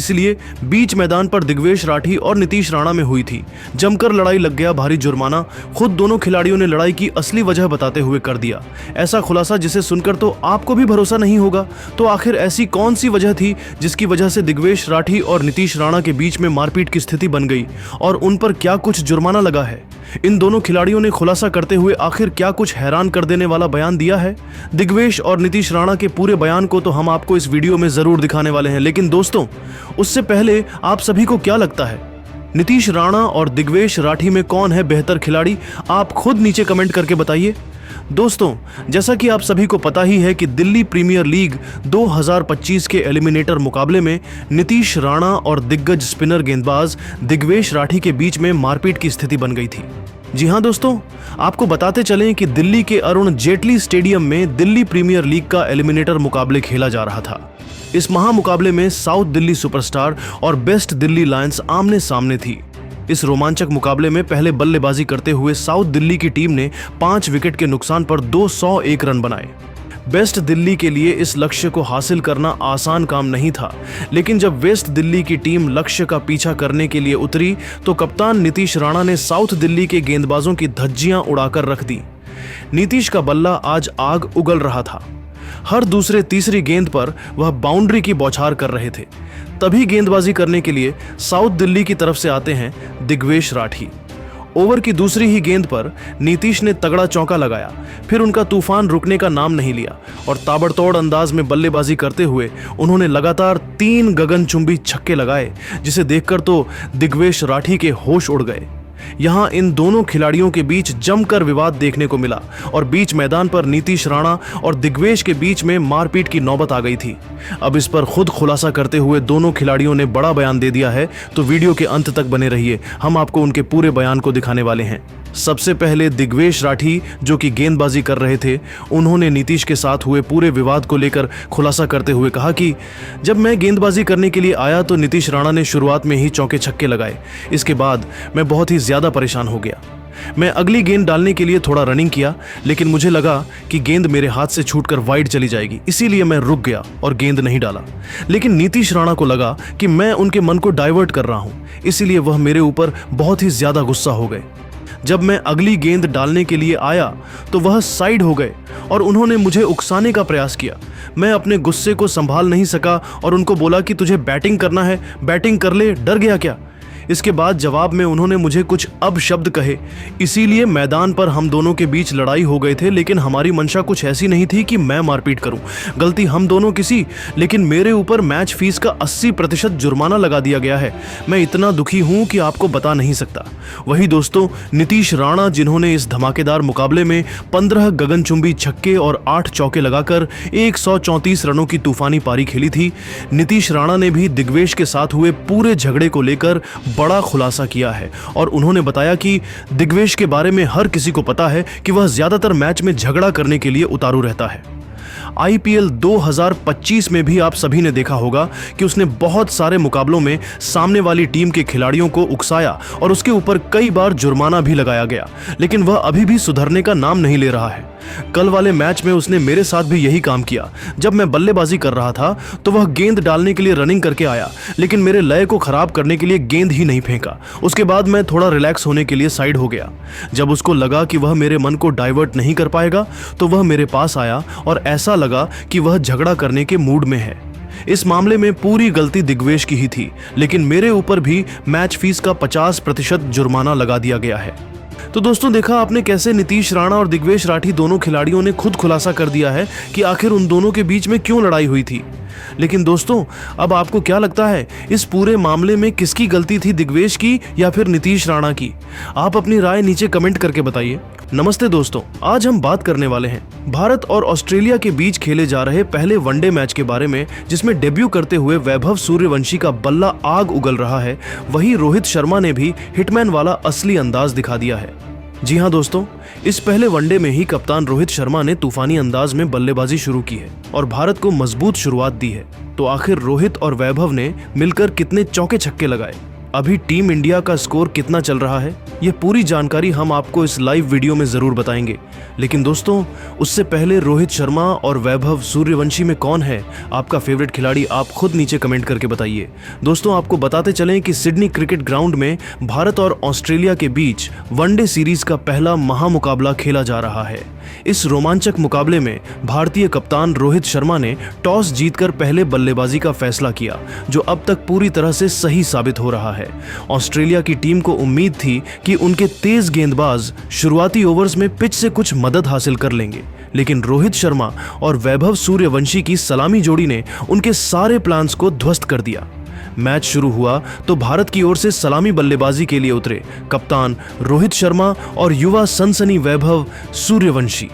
इसलिए बीच मैदान पर दिग्वेश राठी और नीतीश राणा में हुई थी। जमकर लड़ाई लग गया, भारी जुर्माना खुद दोनों खिलाड़ियों ने लड़ाई की असली वजह बताते हुए कर दिया। ऐसा खुलासा जिसे सुनकर तो आपको भी भरोसा नहीं होगा। तो आखिर ऐसी कौन सी वजह थी जिसकी वजह से दिग्वेश राठी और नीतीश राणा के बीच में मारपीट की स्थिति बन गई और उन पर क्या कुछ जुर्माना लगा है? इन दोनों खिलाड़ियों ने खुलासा करते हुए आखिर क्या कुछ हैरान कर देने वाला बयान दिया है? दिग्वेश और नीतीश राणा के पूरे बयान को तो हम आपको इस वीडियो में जरूर दिखाने वाले हैं, लेकिन दोस्तों उससे पहले आप सभी को क्या लगता है, नीतीश राणा और दिग्वेश राठी में कौन है बेहतर खिलाड़ी? आप खुद नीचे कमेंट करके बताइए। दोस्तों जैसा कि आप सभी को पता ही है कि दिल्ली प्रीमियर लीग 2025 के एलिमिनेटर मुकाबले में नीतीश राणा और दिग्गज स्पिनर गेंदबाज दिग्वेश राठी के बीच में मारपीट की स्थिति बन गई थी। जी हां दोस्तों, आपको बताते चलें कि दिल्ली के अरुण जेटली स्टेडियम में दिल्ली प्रीमियर लीग का एलिमिनेटर मुकाबले खेला जा रहा था। इस महामुकाबले में साउथ दिल्ली सुपरस्टार और बेस्ट दिल्ली लायंस आमने सामने थी। इस रोमांचक मुकाबले में पहले बल्लेबाजी करते हुए साउथ दिल्ली की टीम ने 5 विकेट के नुकसान पर 201 रन बनाए। बेस्ट दिल्ली के लिए इस लक्ष्य को हासिल करना आसान काम नहीं था, लेकिन जब वेस्ट दिल्ली की टीम लक्ष्य का पीछा करने के लिए उतरी तो कप्तान नीतीश राणा ने साउथ दिल्ली के गेंदबाजों की धज्जियां उड़ाकर रख दी। नीतीश का बल्ला आज आग उगल रहा था। हर दूसरे तीसरी गेंद पर वह बाउंड्री की बौछार कर रहे थे। तभी गेंदबाजी करने के लिए साउथ दिल्ली की तरफ से आते हैं दिग्वेश राठी। ओवर की दूसरी ही गेंद पर नीतीश ने तगड़ा चौका लगाया, फिर उनका तूफान रुकने का नाम नहीं लिया और ताबड़तोड़ अंदाज में बल्लेबाजी करते हुए उन्होंने लगातार 3 गगनचुंबी छक्के लगाए, जिसे देखकर तो दिग्वेश राठी के होश उड़ गए। यहां इन दोनों खिलाड़ियों के बीच जमकर विवाद देखने को मिला और बीच मैदान पर नीतीश राणा और दिग्वेश के बीच में मारपीट की नौबत आ गई थी। अब इस पर खुद खुलासा करते हुए दोनों खिलाड़ियों ने बड़ा बयान दे दिया है, तो वीडियो के अंत तक बने रहिए, हम आपको उनके पूरे बयान को दिखाने वाले हैं। सबसे पहले दिग्वेश राठी जो कि गेंदबाजी कर रहे थे, उन्होंने नीतीश के साथ हुए पूरे विवाद को लेकर खुलासा करते हुए कहा कि जब मैं गेंदबाजी करने के लिए आया तो नीतीश राणा ने शुरुआत में ही चौके छक्के लगाए। इसके बाद मैं बहुत ही ज्यादा परेशान हो गया। मैं अगली गेंद डालने के लिए थोड़ा रनिंग किया, लेकिन मुझे लगा कि गेंद मेरे हाथ से छूटकर वाइड चली जाएगी, इसीलिए मैं रुक गया और गेंद नहीं डाला। लेकिन नीतीश राणा को लगा कि मैं उनके मन को डाइवर्ट कर रहा हूं, इसीलिए वह मेरे ऊपर बहुत ही ज्यादा गुस्सा हो गए। जब मैं अगली गेंद डालने के लिए आया तो वह साइड हो गए और उन्होंने मुझे उकसाने का प्रयास किया। मैं अपने गुस्से को संभाल नहीं सका और उनको बोला कि तुझे बैटिंग करना है, बैटिंग कर ले, डर गया क्या? इसके बाद जवाब में उन्होंने मुझे कुछ अपशब्द कहे, इसीलिए मैदान पर हम दोनों के बीच लड़ाई हो गई थे। लेकिन हमारी मंशा कुछ ऐसी नहीं थी कि मैं मारपीट करूं। गलती हम दोनों की सी, लेकिन मेरे ऊपर मैच फीस का 80% जुर्माना लगा दिया गया है। मैं इतना दुखी हूं कि आपको बता नहीं सकता। वही दोस्तों नीतीश राणा, जिन्होंने इस धमाकेदार मुकाबले में 15 गगनचुंबी छक्के और 8 चौके लगाकर 134 रनों की तूफानी पारी खेली थी, नीतीश राणा ने भी दिग्वेश के साथ हुए पूरे झगड़े को लेकर बड़ा खुलासा किया है और उन्होंने बताया कि दिग्वेश के बारे में हर किसी को पता है कि वह ज्यादातर मैच में झगड़ा करने के लिए उतारू रहता है। IPL 2025 में भी आप सभी ने देखा होगा कि उसने बहुत सारे मुकाबलों में सामने वाली टीम के खिलाड़ियों को उकसाया और उसके ऊपर कई बार जुर्माना भी लगाया गया, लेकिन वह अभी भी सुधरने का नाम नहीं ले रहा है। कल वाले मैच में उसने मेरे साथ भी यही काम किया। जब मैं बल्लेबाजी कर रहा था तो वह गेंद डालने के लिए रनिंग करके आया, लेकिन मेरे लय को खराब करने के लिए गेंद ही नहीं फेंका। उसके बाद मैं थोड़ा रिलैक्स होने के लिए साइड हो गया। जब उसको लगा कि वह मेरे मन को डाइवर्ट नहीं कर पाएगा तो वह मेरे पास आया और ऐसा लगा कि वह झगड़ा करने के मूड में है। इस मामले में पूरी गलती दिग्वेश की ही थी, लेकिन मेरे ऊपर भी मैच फीस का 50% जुर्माना लगा दिया गया है। तो दोस्तों देखा आपने कैसे नीतीश राणा और दिग्वेश राठी दोनों खिलाड़ियों ने खुद खुलासा कर दिया है कि आखिर उन दोनों के बीच में क्यों लड़ाई हुई थी। लेकिन दोस्तों अब आपको क्या लगता है, इस पूरे मामले में किसकी गलती थी, दिग्वेश की या फिर नीतीश राणा की? आप अपनी राय नीचे कमेंट करके बताइए। नमस्ते दोस्तों, आज हम बात करने वाले हैं भारत और ऑस्ट्रेलिया के बीच खेले जा रहे पहले वनडे मैच के बारे में, जिसमें डेब्यू करते हुए वैभव सूर्यवंशी का बल्ला आग उगल रहा है। वहीं रोहित शर्मा ने भी हिटमैन वाला असली अंदाज दिखा दिया है। जी हां दोस्तों, इस पहले वनडे में ही कप्तान रोहित शर्मा ने तूफानी अंदाज में बल्लेबाजी शुरू की है और भारत को मजबूत शुरुआत दी है। तो आखिर रोहित और वैभव ने मिलकर कितने चौके छक्के लगाए? अभी टीम इंडिया का स्कोर कितना चल रहा है, ये पूरी जानकारी हम आपको इस लाइव वीडियो में जरूर बताएंगे। लेकिन दोस्तों, उससे पहले रोहित शर्मा और वैभव सूर्यवंशी में कौन है आपका फेवरेट खिलाड़ी, आप खुद नीचे कमेंट करके बताइए। दोस्तों, आपको बताते चलें कि सिडनी क्रिकेट ग्राउंड में भारत और ऑस्ट्रेलिया के बीच वनडे सीरीज का पहला महामुकाबला खेला जा रहा है। इस रोमांचक मुकाबले में भारतीय कप्तान रोहित शर्मा ने टॉस जीतकर पहले बल्लेबाजी का फैसला किया, जो अब तक पूरी तरह से सही साबित हो रहा है। ऑस्ट्रेलिया की टीम को उम्मीद थी कि उनके तेज गेंदबाज शुरुआती ओवर्स में पिच से कुछ मदद हासिल कर लेंगे, लेकिन रोहित शर्मा और वैभव सूर्यवंशी की सलामी जोड़ी ने उनके सारे प्लान्स को ध्वस्त कर दिया। मैच शुरू हुआ तो भारत की ओर से सलामी बल्लेबाजी के लिए उतरे कप्तान रोहित शर्मा और युवा सनसनी वैभव सूर्यवंशी।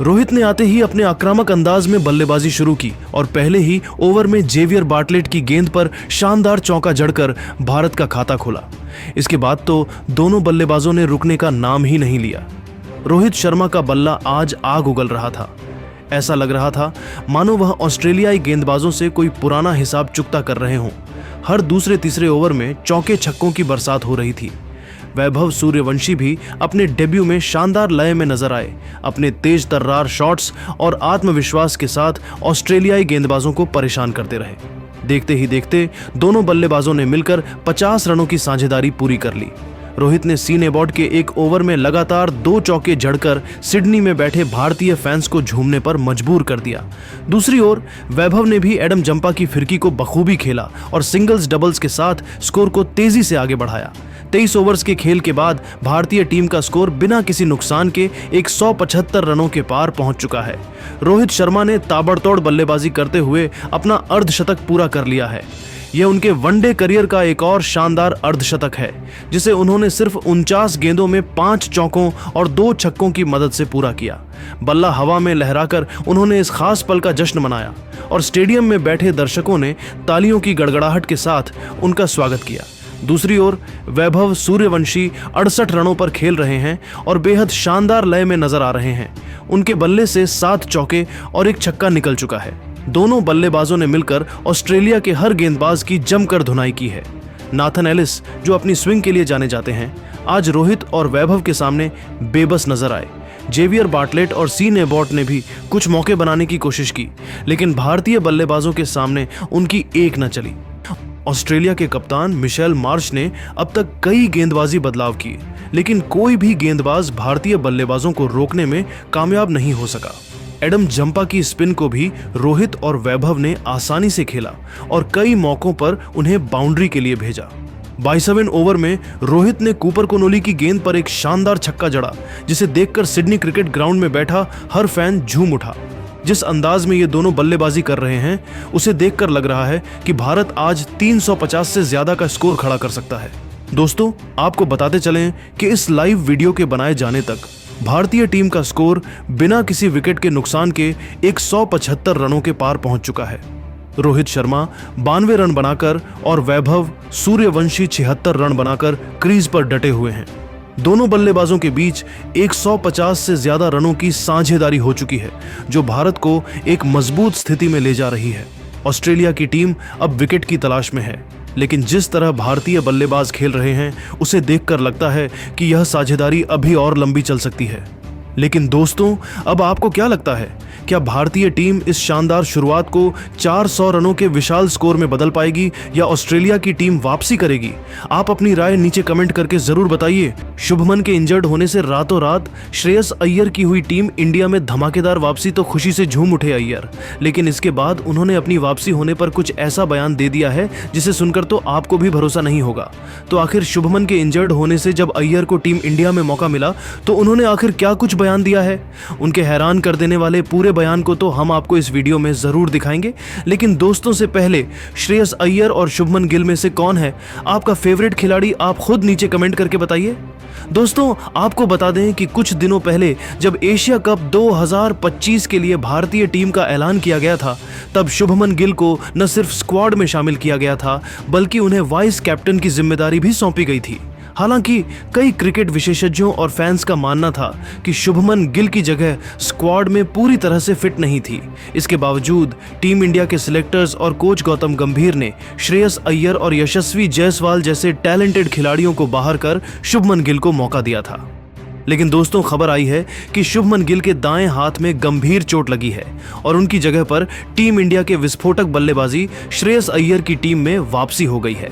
रोहित ने आते ही अपने आक्रामक अंदाज में बल्लेबाजी शुरू की और पहले ही ओवर में जेवियर बार्टलेट की गेंद पर शानदार चौका जड़कर भारत का खाता खोला। इसके बाद तो दोनों बल्लेबाजों ने रुकने का नाम ही नहीं लिया। रोहित शर्मा का बल्ला आज आग उगल रहा था। ऐसा लग रहा था मानो वह ऑस्ट्रेलियाई गेंदबाजों से कोई पुराना हिसाब चुकता कर रहे हों। हर दूसरे तीसरे ओवर में चौके छक्कों की बरसात हो रही थी। वैभव सूर्यवंशी भी अपने डेब्यू में शानदार लय में नजर आए। अपने तेज तर्रार शॉट्स और आत्मविश्वास के साथ ऑस्ट्रेलियाई गेंदबाजों को परेशान करते रहे। देखते ही देखते दोनों बल्लेबाजों ने मिलकर 50 रनों की साझेदारी पूरी कर ली। रोहित ने सी नेबॉट के एक ओवर में लगातार 2 चौके जड़कर सिडनी में बैठे भारतीय फैंस को झूमने पर मजबूर कर दिया। दूसरी ओर वैभव ने भी एडम जंपा की फिरकी को बखूबी खेला और सिंगल्स डबल्स के साथ स्कोर को तेजी से आगे बढ़ाया। 23 ओवर्स के खेल के बाद भारतीय टीम का स्कोर बिना किसी नुकसान के 175 रनों के पार पहुंच चुका है। रोहित शर्मा ने ताबड़तोड़ बल्लेबाजी करते हुए अपना अर्धशतक पूरा कर लिया है। यह उनके वनडे करियर का एक और शानदार अर्धशतक है, जिसे उन्होंने सिर्फ 49 गेंदों में 5 चौकों और 2 छक्कों की मदद से पूरा किया। बल्ला हवा में लहराकर उन्होंने इस खास पल का जश्न मनाया और स्टेडियम में बैठे दर्शकों ने तालियों की गड़गड़ाहट के साथ उनका स्वागत किया। दूसरी ओर वैभव सूर्यवंशी 68 रनों पर खेल रहे हैं और बेहद शानदार लय में नजर आ रहे हैं। उनके बल्ले से 7 चौके और 1 छक्का निकल चुका है। दोनों बल्लेबाजों ने मिलकर ऑस्ट्रेलिया के हर गेंदबाज की जमकर धुनाई की है। नाथन एलिस, जो अपनी स्विंग के लिए जाने जाते हैं, आज रोहित और वैभव के सामने बेबस नजर आए। जेवियर बार्टलेट और सी नेबॉट ने भी कुछ मौके बनाने की कोशिश की, लेकिन भारतीय बल्लेबाजों के सामने उनकी एक न चली। ऑस्ट्रेलिया के कप्तान मिशेल मार्श ने अब तक कई गेंदबाजी बदलाव किए, लेकिन कोई भी गेंदबाज भारतीय बल्लेबाजों को रोकने में कामयाब नहीं हो सका। एडम जंपा की स्पिन को भी रोहित और वैभव ने आसानी से खेला और कई मौकों पर उन्हें बाउंड्री के लिए भेजा। 22वें ओवर में रोहित ने कूपर कोनोली की गेंद पर एक शानदार छक्का जड़ा, जिसे देखकर सिडनी क्रिकेट ग्राउंड में बैठा हर फैन झूम उठा। जिस अंदाज में ये दोनों बल्लेबाजी कर रहे हैं, उसे देखकर लग रहा है कि भारत आज 350 से ज्यादा का स्कोर खड़ा कर सकता है। दोस्तों, आपको बताते चलें कि इस लाइव वीडियो के बनाए जाने तक भारतीय टीम का स्कोर बिना किसी विकेट के नुकसान के 175 रनों के पार पहुंच चुका है। रोहित शर्मा 92 रन बनाकर और वैभव सूर्यवंशी 76 रन बनाकर क्रीज पर डटे हुए हैं। दोनों बल्लेबाजों के बीच 150 से ज्यादा रनों की साझेदारी हो चुकी है, जो भारत को एक मजबूत स्थिति में ले जा रही है। ऑस्ट्रेलिया की टीम अब विकेट की तलाश में है, लेकिन जिस तरह भारतीय बल्लेबाज खेल रहे हैं, उसे देखकर लगता है कि यह साझेदारी अभी और लंबी चल सकती है। लेकिन दोस्तों, अब आपको क्या लगता है, क्या भारतीय टीम इस शानदार शुरुआत को 400 रनों के विशाल स्कोर में बदल पाएगी या ऑस्ट्रेलिया की टीम वापसी करेगी? आप अपनी राय नीचे कमेंट करके जरूर बताइए। शुभमन के इंजर्ड होने से रातों रात श्रेयस अय्यर की हुई टीम इंडिया में धमाकेदार वापसी तो खुशी से झूम उठे अय्यर, लेकिन इसके बाद उन्होंने अपनी वापसी होने पर कुछ ऐसा बयान दे दिया है जिसे सुनकर तो आपको भी भरोसा नहीं होगा। तो आखिर शुभमन के इंजर्ड होने से जब अय्यर को टीम इंडिया में मौका मिला तो उन्होंने आखिर क्या कुछ बयान दिया है? उनके हैरान कर देने वाले पूरे बयान को तो हम आपको इस वीडियो में जरूर दिखाएंगे। लेकिन दोस्तों, से पहले श्रेयस अय्यर और शुभमन गिल में से कौन है आपका फेवरेट खिलाड़ी, आप खुद नीचे कमेंट करके बताइए। दोस्तों, आपको बता दें कि कुछ दिनों पहले जब एशिया कप 2025 के लिए भारतीय टीम का ऐलान किया गया था, तब शुभमन गिल को न सिर्फ स्क्वाड में शामिल किया गया था, बल्कि उन्हें वाइस कैप्टन की जिम्मेदारी भी सौंपी गई थी। हालांकि कई क्रिकेट विशेषज्ञों और फैंस का मानना था कि शुभमन गिल की जगह स्क्वाड में पूरी तरह से फिट नहीं थी। इसके बावजूद टीम इंडिया के सिलेक्टर्स और कोच गौतम गंभीर ने श्रेयस अय्यर और यशस्वी जायसवाल जैसे टैलेंटेड खिलाड़ियों को बाहर कर शुभमन गिल को मौका दिया था। लेकिन दोस्तों, खबर आई है कि शुभमन गिल के दाएं हाथ में गंभीर चोट लगी है और उनकी जगह पर टीम इंडिया के विस्फोटक बल्लेबाजी श्रेयस अय्यर की टीम में वापसी हो गई है।